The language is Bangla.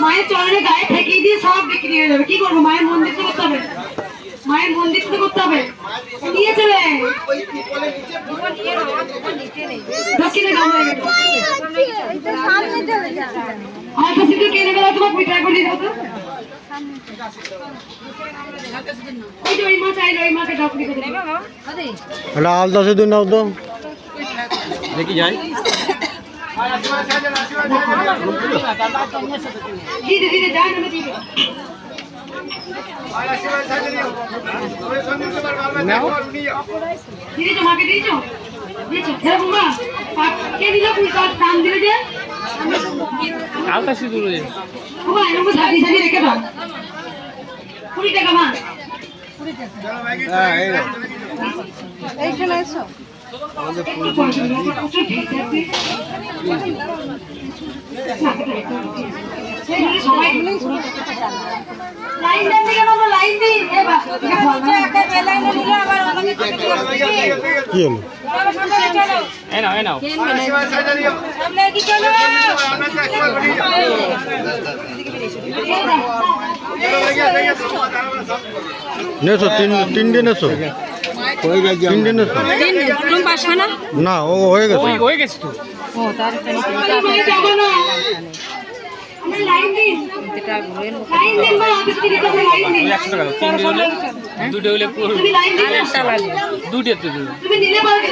মায়ের চরণে গায়ে ঠেকিয়ে দিয়ে সব বিক্রি হয়ে যাবে। কি করবো? মায়ের মন্দির তো করতে হবে, মায়ের মন্দির তো করতে হবে। নিয়ে চলে দক্ষিণে কিনে গেল তোমার পিঠা করে দাও তো। ওই মা চাইলো, ওই মাকে ডাকলি করে আলদা শুধু নাও তো দেখি যাই। ধীরে ধীরে যাই না ধীরে। দিয়েছো মাকে দিয়েছো দিয়েছো মা কে দিল? দাম দিলে যে আলতা সিঁদুর বাবা এরকম সাজি সাজি রেখে দাও। 20 টাকা মা। এইখানে এসো। লাইন দেন দিকে বাবা, লাইন দিন। এ বাবা একটা বেলায় নিল আবার আমাকে কি হলো? এ নাও এ নাও। সামনে কি চলো? নেছো তিনটে নেছো, তিনটে নেছো না? ও হয়ে গেছে, হয়ে গেছে তো। যাবো না। লাইন দিন, লাইন দিন বা অফিস থেকে তো লাইন দিন। 100 টাকা 3 হলে 2 হলে পুরো তুমি লাইন দিন, দুটো তো তুমি নিলে পারবে।